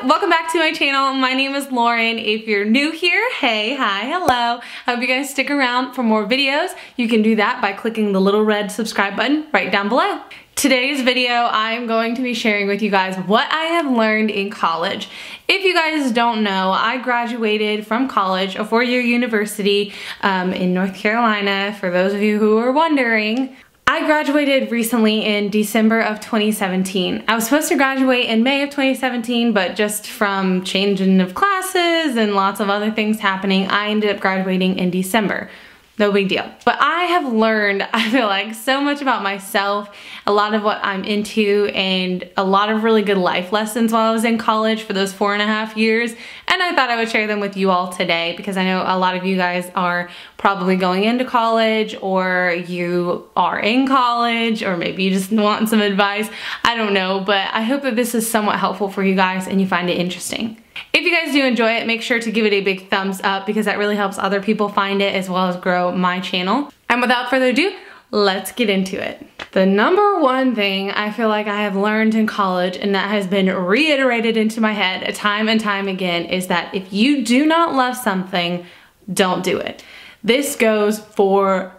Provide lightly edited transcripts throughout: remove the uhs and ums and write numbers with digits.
welcome back to my channel. My name is Lauren. If you're new here, hey, hi, hello. I hope you guys stick around for more videos. You can do that by clicking the little red subscribe button right down below. Today's video, I'm going to be sharing with you guys what I have learned in college. If you guys don't know, I graduated from college, a four-year university in North Carolina, for those of you who are wondering. I graduated recently in December of 2017. I was supposed to graduate in May of 2017, but just from changing of classes and lots of other things happening, I ended up graduating in December. No big deal. But I have learned, I feel like, so much about myself, a lot of what I'm into, and a lot of really good life lessons while I was in college for those 4.5 years. And I thought I would share them with you all today because I know a lot of you guys are probably going into college, or you are in college, or maybe you just want some advice. I don't know, but I hope that this is somewhat helpful for you guys and you find it interesting. If you guys do enjoy it, make sure to give it a big thumbs up because that really helps other people find it as well as grow my channel. And without further ado, let's get into it. The number one thing I feel like I have learned in college, and that has been reiterated into my head time and time again, is that if you do not love something, don't do it. This goes for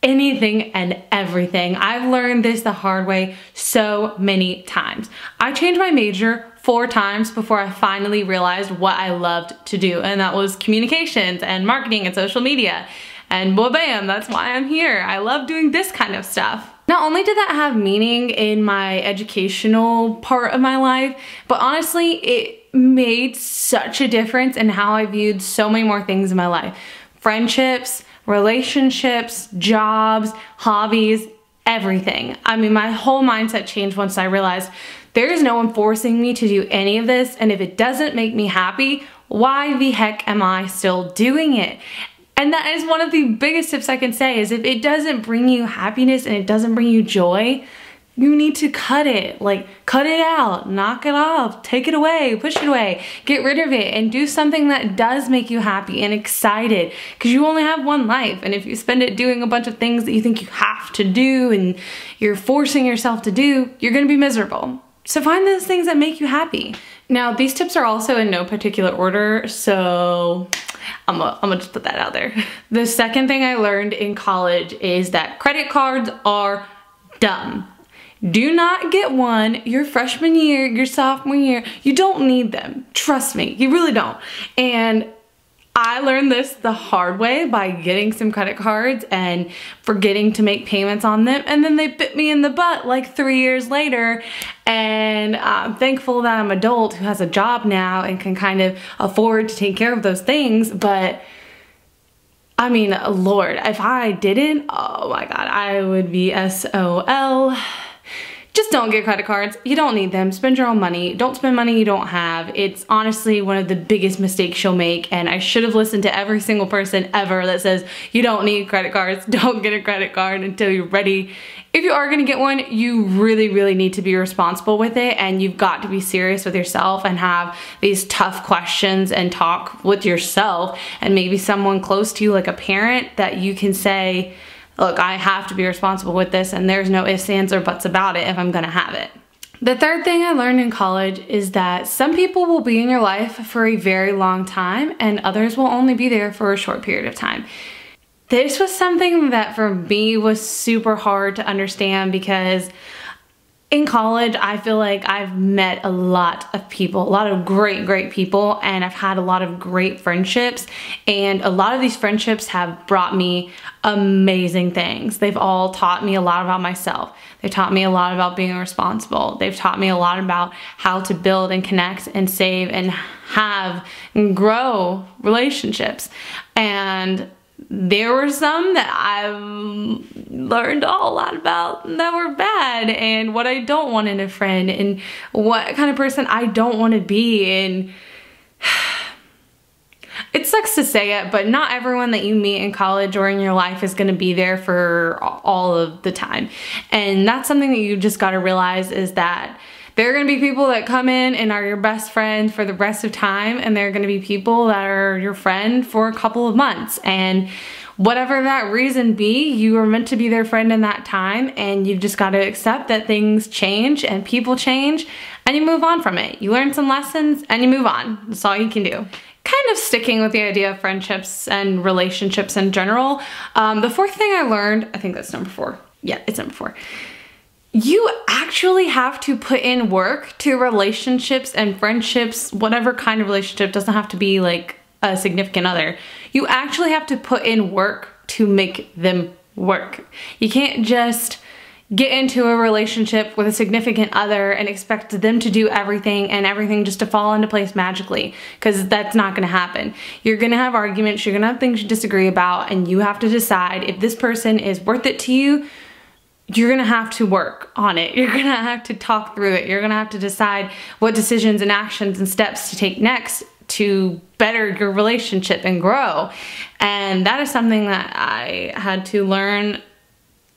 anything and everything. I've learned this the hard way so many times. I changed my major 4 times before I finally realized what I loved to do, and that was communications and marketing and social media. And boy, bam, that's why I'm here. I love doing this kind of stuff. Not only did that have meaning in my educational part of my life, but honestly, it made such a difference in how I viewed so many more things in my life. Friendships, relationships, jobs, hobbies, everything. I mean, my whole mindset changed once I realized there is no one forcing me to do any of this, and if it doesn't make me happy, why the heck am I still doing it? And that is one of the biggest tips I can say, is if it doesn't bring you happiness and it doesn't bring you joy, you need to cut it. Like, cut it out, knock it off, take it away, push it away, get rid of it, and do something that does make you happy and excited, because you only have one life, and if you spend it doing a bunch of things that you think you have to do and you're forcing yourself to do, you're gonna be miserable. So find those things that make you happy. Now, these tips are also in no particular order, so I'm gonna just put that out there. The second thing I learned in college is that credit cards are dumb. Do not get one your freshman year, your sophomore year. You don't need them. Trust me, you really don't. And I learned this the hard way by getting some credit cards and forgetting to make payments on them, and then they bit me in the butt like 3 years later. And I'm thankful that I'm an adult who has a job now and can kind of afford to take care of those things, but I mean, Lord, if I didn't, oh my God, I would be SOL. Just don't get credit cards. You don't need them. Spend your own money. Don't spend money you don't have. It's honestly one of the biggest mistakes you'll make, and I should have listened to every single person ever that says you don't need credit cards. Don't get a credit card until you're ready. If you are gonna get one, you really, really need to be responsible with it, and you've got to be serious with yourself and have these tough questions and talk with yourself and maybe someone close to you, like a parent, that you can say, look, I have to be responsible with this, and there's no ifs, ands, or buts about it if I'm gonna have it. The third thing I learned in college is that some people will be in your life for a very long time, and others will only be there for a short period of time. This was something that for me was super hard to understand because in college, I feel like I've met a lot of people, a lot of great people, and I've had a lot of great friendships, and a lot of these friendships have brought me amazing things. They've all taught me a lot about myself. They've taught me a lot about being responsible. They've taught me a lot about how to build and connect and save and have and grow relationships. And there were some that I've learned a lot about that were bad, and what I don't want in a friend, and what kind of person I don't want to be. And it sucks to say it, but not everyone that you meet in college or in your life is going to be there for all of the time. And that's something that you just got to realize, is that there are going to be people that come in and are your best friend for the rest of time, and there are going to be people that are your friend for a couple of months. And whatever that reason be, you were meant to be their friend in that time, and you've just got to accept that things change and people change, and you move on from it. You learn some lessons and you move on. That's all you can do. Kind of sticking with the idea of friendships and relationships in general, the fourth thing I learned, I think that's number 4. Yeah, it's number 4. You actually have to put in work to relationships and friendships, whatever kind of relationship. Doesn't have to be like a significant other. You actually have to put in work to make them work. You can't just get into a relationship with a significant other and expect them to do everything and everything just to fall into place magically, because that's not gonna happen. You're gonna have arguments, you're gonna have things you disagree about, and you have to decide if this person is worth it to you. You're gonna have to work on it. You're gonna have to talk through it. You're gonna have to decide what decisions and actions and steps to take next to better your relationship and grow. And that is something that I had to learn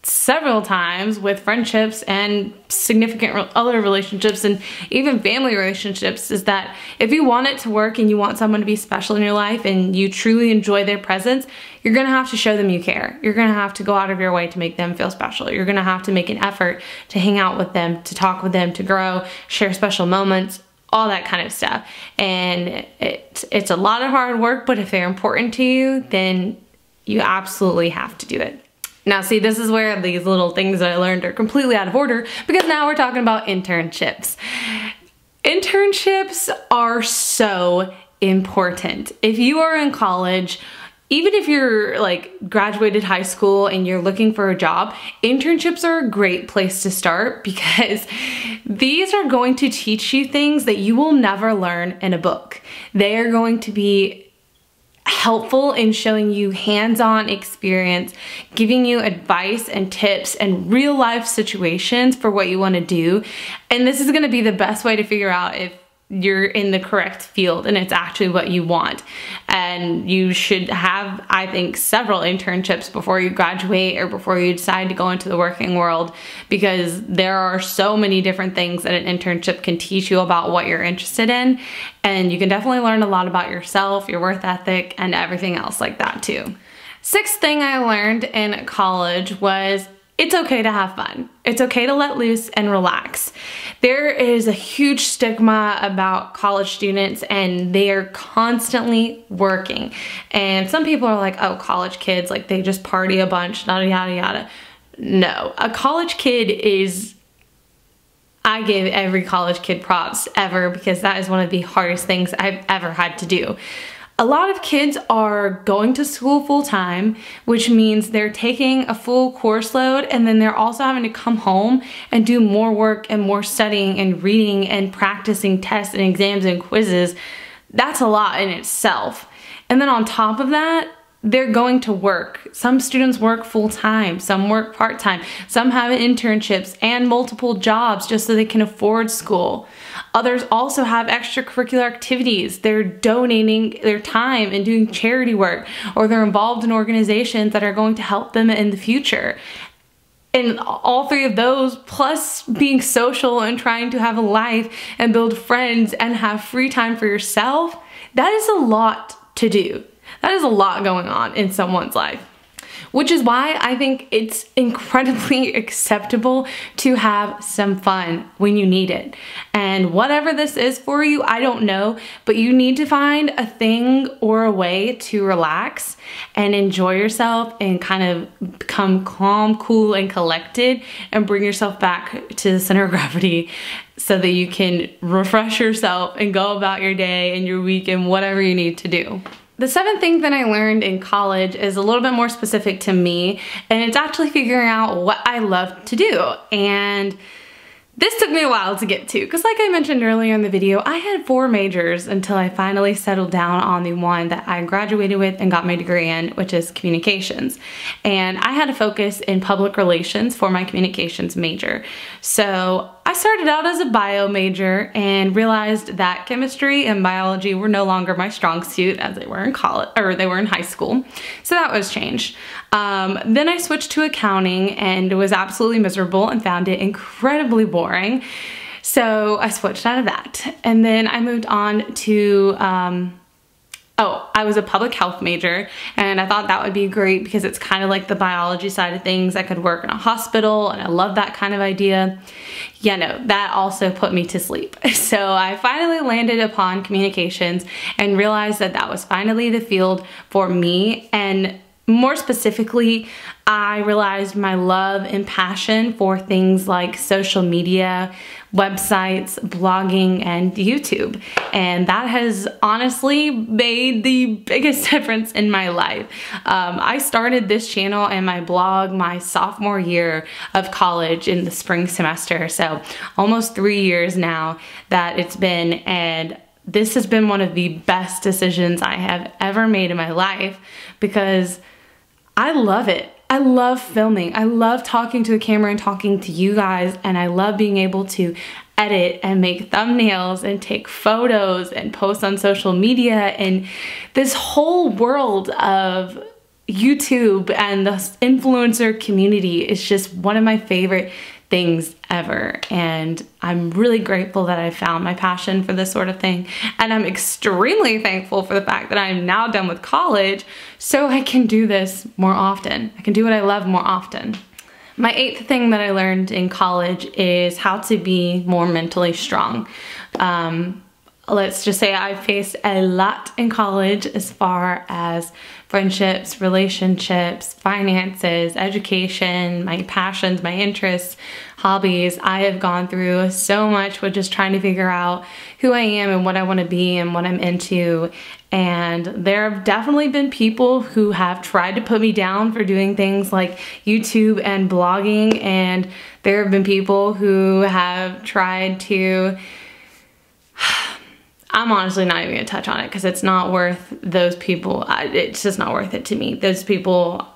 several times with friendships and significant other relationships and even family relationships, is that if you want it to work and you want someone to be special in your life and you truly enjoy their presence, you're gonna have to show them you care. You're gonna have to go out of your way to make them feel special. You're gonna have to make an effort to hang out with them, to talk with them, to grow, share special moments, all that kind of stuff. And it's a lot of hard work, but if they're important to you, then you absolutely have to do it. Now see, this is where these little things that I learned are completely out of order, because now we're talking about internships. Internships are so important. If you are in college, even if you're like graduated high school and you're looking for a job, internships are a great place to start, because these are going to teach you things that you will never learn in a book. They are going to be helpful in showing you hands-on experience, giving you advice and tips and real life situations for what you want to do. And this is going to be the best way to figure out if you're in the correct field and it's actually what you want. And you should have, I think, several internships before you graduate or before you decide to go into the working world, because there are so many different things that an internship can teach you about what you're interested in. And you can definitely learn a lot about yourself, your work ethic, and everything else like that too. Sixth thing I learned in college was it's okay to have fun. It's okay to let loose and relax. There is a huge stigma about college students, and they are constantly working. And some people are like, oh, college kids, like they just party a bunch, yada, yada, yada. No, a college kid is, I give every college kid props ever, because that is one of the hardest things I've ever had to do. A lot of kids are going to school full time, which means they're taking a full course load, and then they're also having to come home and do more work and more studying and reading and practicing tests and exams and quizzes. That's a lot in itself. And then on top of that, they're going to work. Some students work full time, some work part time, some have internships and multiple jobs just so they can afford school. Others also have extracurricular activities. They're donating their time and doing charity work, or they're involved in organizations that are going to help them in the future. And all three of those, plus being social and trying to have a life and build friends and have free time for yourself, that is a lot to do. That is a lot going on in someone's life, which is why I think it's incredibly acceptable to have some fun when you need it. And whatever this is for you, I don't know, but you need to find a thing or a way to relax and enjoy yourself and kind of become calm, cool, and collected, and bring yourself back to the center of gravity so that you can refresh yourself and go about your day and your week and whatever you need to do. The seventh thing that I learned in college is a little bit more specific to me, and it's actually figuring out what I love to do. And this took me a while to get to, because like I mentioned earlier in the video, I had 4 majors until I finally settled down on the one that I graduated with and got my degree in, which is communications. And I had a focus in public relations for my communications major. So I started out as a bio major and realized that chemistry and biology were no longer my strong suit, as they were in college, or they were in high school. So that was changed. Then I switched to accounting and was absolutely miserable and found it incredibly boring. So I switched out of that. And then I moved on to Oh, I was a public health major, and I thought that would be great because it's kind of like the biology side of things. I could work in a hospital, and I love that kind of idea. Yeah, no, that also put me to sleep. So I finally landed upon communications and realized that that was finally the field for me. And more specifically, I realized my love and passion for things like social media, websites, blogging, and YouTube. And that has honestly made the biggest difference in my life. I started this channel and my blog my sophomore year of college in the spring semester. So almost 3 years now that it's been, and this has been one of the best decisions I have ever made in my life because I love it. I love filming. I love talking to a camera and talking to you guys, and I love being able to edit and make thumbnails and take photos and post on social media. And this whole world of YouTube and the influencer community is just one of my favorite things ever, and I'm really grateful that I found my passion for this sort of thing, and I'm extremely thankful for the fact that I'm now done with college so I can do this more often. I can do what I love more often. My 8th thing that I learned in college is how to be more mentally strong. Let's just say I faced a lot in college as far as friendships, relationships, finances, education, my passions, my interests, hobbies. I have gone through so much with just trying to figure out who I am and what I want to be and what I'm into. And there have definitely been people who have tried to put me down for doing things like YouTube and blogging. And there have been people who have tried to, I'm honestly not even gonna touch on it because it's not worth those people. It's just not worth it to me. Those people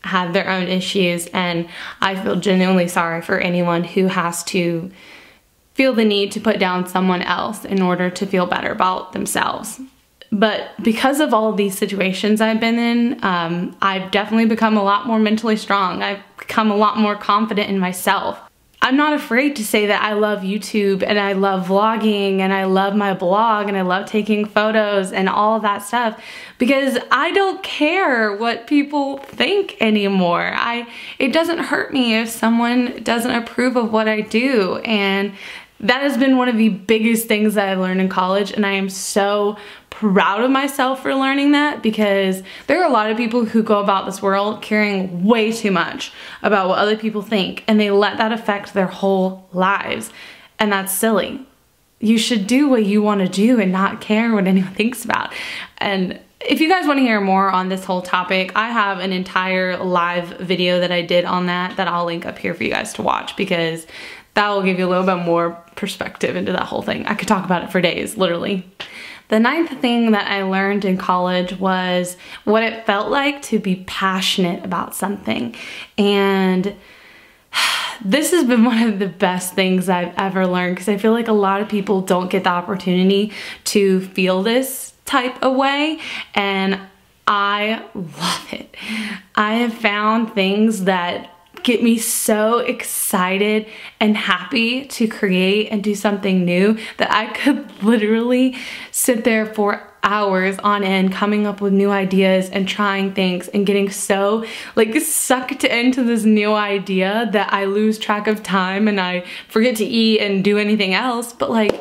have their own issues, and I feel genuinely sorry for anyone who has to feel the need to put down someone else in order to feel better about themselves. But because of all of these situations I've been in, I've definitely become a lot more mentally strong. I've become a lot more confident in myself. I'm not afraid to say that I love YouTube and I love vlogging and I love my blog and I love taking photos and all of that stuff because I don't care what people think anymore. It doesn't hurt me if someone doesn't approve of what I do, and that has been one of the biggest things that I've learned in college, and I am so proud of myself for learning that because there are a lot of people who go about this world caring way too much about what other people think, and they let that affect their whole lives, and that's silly. You should do what you want to do and not care what anyone thinks about. And if you guys want to hear more on this whole topic, I have an entire live video that I did on that I'll link up here for you guys to watch because that will give you a little bit more perspective into that whole thing. I could talk about it for days, literally. The 9th thing that I learned in college was what it felt like to be passionate about something. And this has been one of the best things I've ever learned because I feel like a lot of people don't get the opportunity to feel this type of way, and I love it. I have found things that get me so excited and happy to create and do something new that I could literally sit there for hours on end coming up with new ideas and trying things and getting so like sucked into this new idea that I lose track of time and I forget to eat and do anything else. But like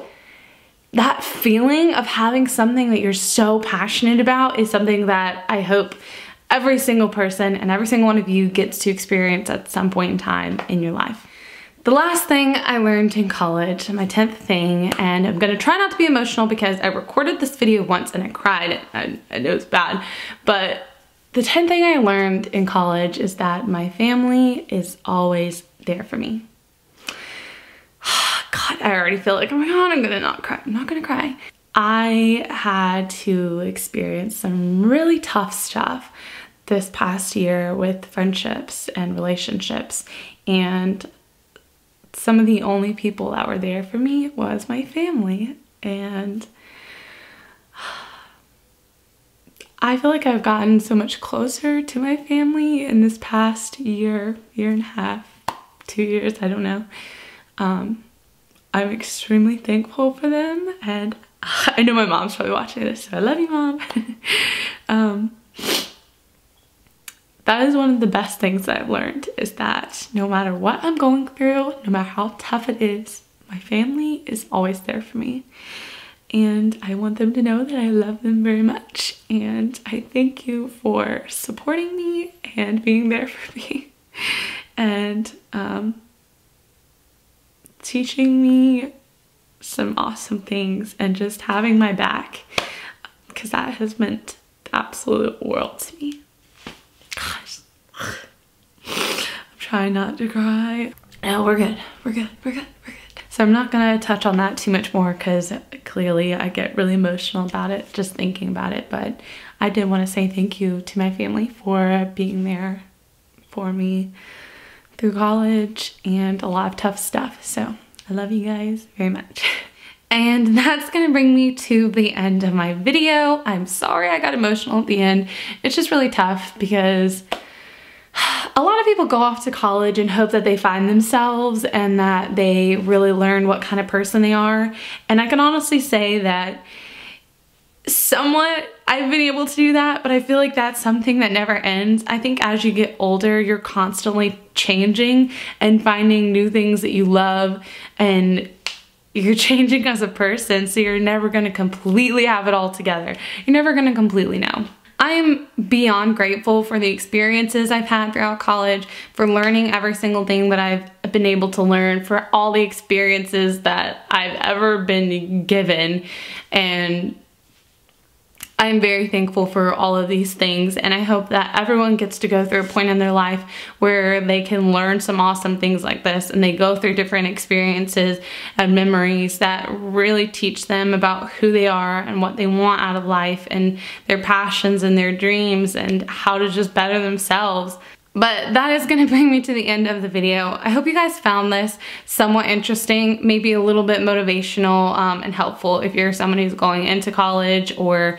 that feeling of having something that you're so passionate about is something that I hope every single person and every single one of you gets to experience at some point in time in your life. The last thing I learned in college, my 10th thing, and I'm gonna try not to be emotional because I recorded this video once and I cried. I know it's bad, but the 10th thing I learned in college is that my family is always there for me. God, I already feel like, oh my God, I'm gonna not cry. I'm not gonna cry. I had to experience some really tough stuff this past year with friendships and relationships, and some of the only people that were there for me was my family. And I feel like I've gotten so much closer to my family in this past year and a half, 2 years, I don't know. I'm extremely thankful for them, and I know my mom's probably watching this, so I love you, Mom. That is one of the best things that I've learned, is that no matter what I'm going through, no matter how tough it is, my family is always there for me. And I want them to know that I love them very much. And I thank you for supporting me and being there for me. And teaching me some awesome things and just having my back, because that has meant the absolute world to me. Gosh. I'm trying not to cry. No, we're good. We're good. We're good. We're good. So I'm not gonna touch on that too much more, because clearly I get really emotional about it just thinking about it. But I did want to say thank you to my family for being there for me through college and a lot of tough stuff. So I love you guys very much. And that's gonna bring me to the end of my video. I'm sorry I got emotional at the end. It's just really tough because a lot of people go off to college and hope that they find themselves and that they really learn what kind of person they are. And I can honestly say that somewhat I've been able to do that, but I feel like that's something that never ends. I think as you get older, you're constantly changing and finding new things that you love, and you're changing as a person, so you're never gonna completely have it all together. You're never gonna completely know. I'm beyond grateful for the experiences I've had throughout college, for learning every single thing that I've been able to learn, for all the experiences that I've ever been given, and I'm very thankful for all of these things, and I hope that everyone gets to go through a point in their life where they can learn some awesome things like this, and they go through different experiences and memories that really teach them about who they are and what they want out of life and their passions and their dreams and how to just better themselves. But that is gonna bring me to the end of the video. I hope you guys found this somewhat interesting, maybe a little bit motivational and helpful if you're someone who's going into college, or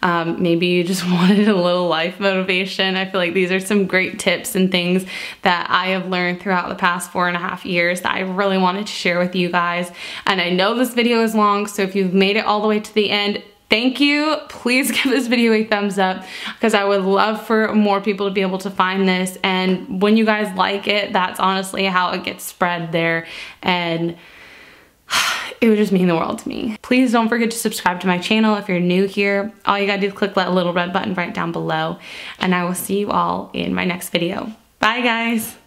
maybe you just wanted a little life motivation. I feel like these are some great tips and things that I have learned throughout the past 4.5 years that I really wanted to share with you guys. And I know this video is long, so if you've made it all the way to the end, thank you. Please give this video a thumbs up, because I would love for more people to be able to find this. And when you guys like it, that's honestly how it gets spread there. And it would just mean the world to me. Please don't forget to subscribe to my channel if you're new here. All you gotta do is click that little red button right down below. And I will see you all in my next video. Bye guys.